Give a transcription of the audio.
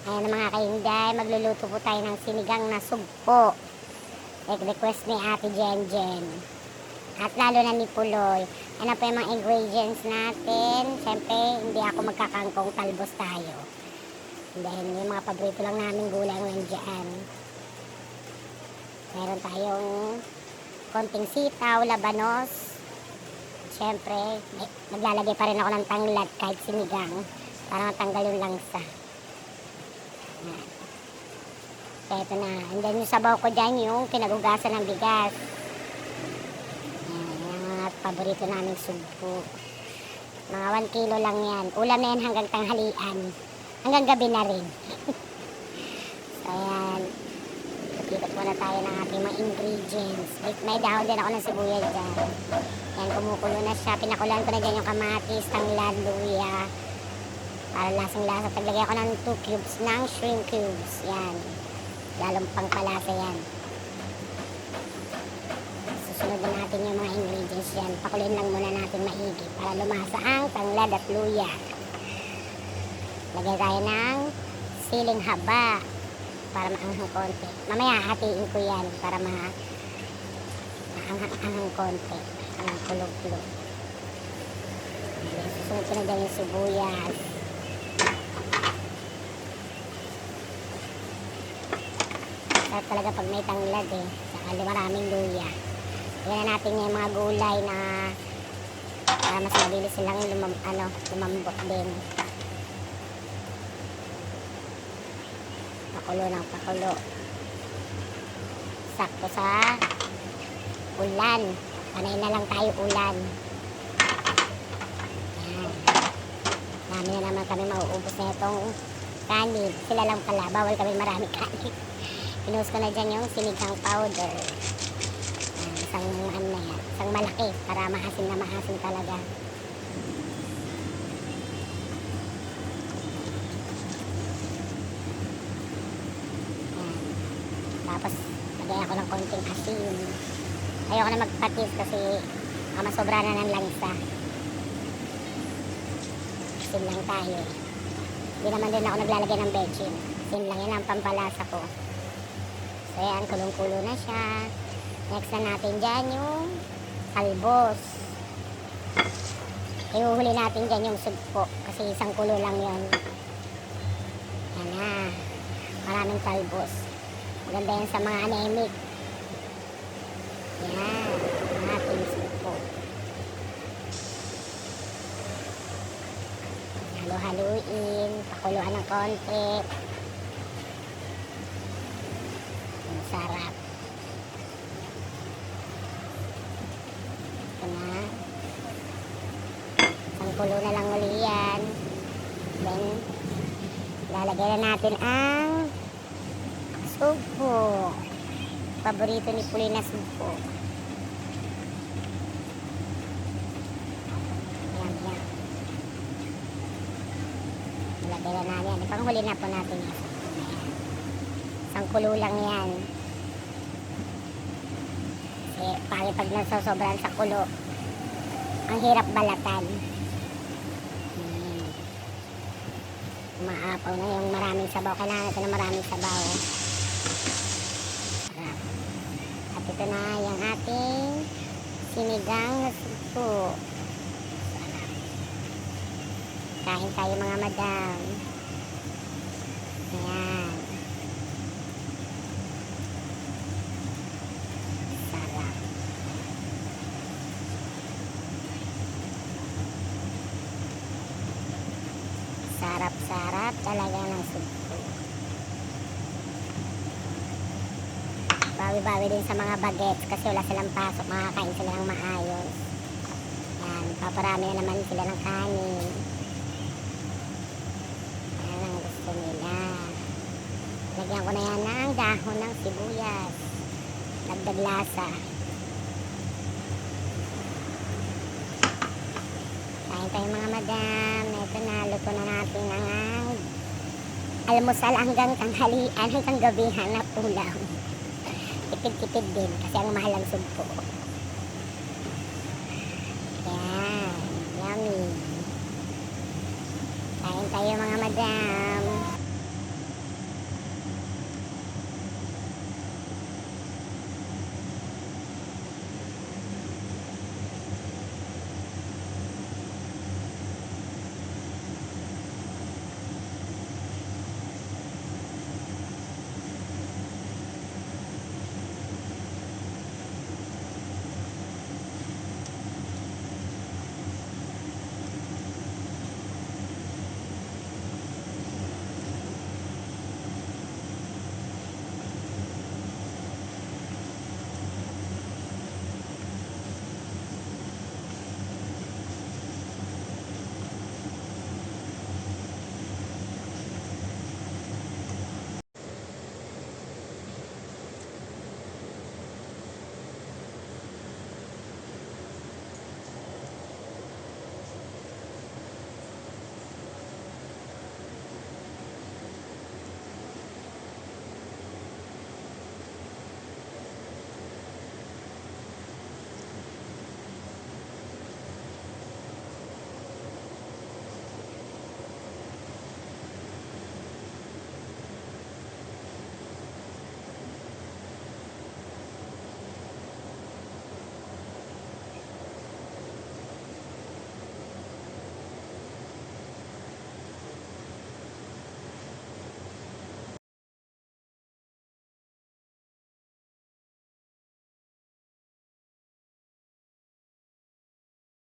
Ayan mga kainday, magluluto po tayo ng sinigang na sugpo. Request ni Ate Jenjen. At lalo na ni Puloy. Ano pa yung mga ingredients natin? Siyempre, hindi ako magkakangkong, talbos tayo. Then, yung mga paborito lang namin gulay nandiyan. Meron tayong konting sitaw, labanos. Siyempre, naglalagay pa rin ako ng tanglad kahit sinigang para matanggal yung langsa. Kaya ito na. And then yung sabaw ko dyan, yung kinagugasan ng bigas. Yan, yung mga paborito naming sugpo. Mga 1 kilo lang yan. Ulam na yan hanggang tanghalian. Hanggang gabi na rin. So yan. Ikot muna tayo ng ating mga ingredients. May dahon din ako ng sibuyas dyan. Yan, kumukulo na siya. Pinakulan ko na dyan yung kamatis, tanglad, luya. Para lasang-lasa. Taglagay ako ng 2 cubes ng shrimp cubes. Yan. Lalong pangpalasa yan. Susunod na natin yung mga ingredients yan. Pakulin lang muna natin maigi para lumasa ang tanglad at luya. Lagay tayo ng siling haba para maanghang konti. Mamaya hatiin ko yan para maanghang konti. Ang kulog-kulog. Susunod ko na dyan yung sibuyas. Sarap talaga pag may tanglad eh. Saka maraming luya. Lagyan na natin yung mga gulay na para mas mabilis silang lumambot din. Pakulo ng pakulo. Sakto sa ulan. Panay na lang tayo ulan. Yan. Dami na naman kami mauubos na itong kanin. Sila lang pala. Bawal kami marami kanin. Pinuhos ko na dyan yung sinigang powder. Isang isang malaki para maasim na maasim talaga. Ayan. Tapos lagay ako ng konting asin. Ayoko na magpatis kasi masobra na ng langsa. Asin lang tayo. Hindi naman din ako naglalagay ng bechin. Asin lang yan ang pampalasa ko. So yan, kulong-kulo na siya. Next na natin dyan yung talbos. Ihuhuli natin dyan yung sugpo. Kasi isang kulo lang yun. Yan na. Maraming talbos. Maganda yan sa mga anemic. Yan. Ang ating sugpo. Halo-haluin. Pakuluan ng konti. Sarap. Ito na. Isang kulo na lang uli yan. Then, lalagay na natin ang sugpo. Paborito ni Puloy na sugpo. Yan, yan. Lalagay na natin. Ipanghuli na po natin yan. Isang kulo lang yan. Kasi pag nasosobran sa kulo, ang hirap balatan. Maapaw na yung maraming sabaw. Kailangan natin ng maraming sabaw. Sarap. At ito na yung ating sinigang na sugpo. Sarap. Kain tayo mga madam. Ayan. Sarap-sarap talaga ng sugpo. Bawi-bawi din sa mga bagets kasi wala silang pasok, makakain sila ng maayos. Yan, paparami na naman sila ng kanin. Yan ang gusto nila. Lagyan ko na yan ng dahon ng sibuyas. Dagdag lasa. Kain tayo mga madam. Ito na, luto na natin ang almusal hanggang tanghalian, hanggang gabihan na ulam. Tipid-tipid din kasi ang mahal ang sugpo. Yan, yummy. Kain tayo mga madam.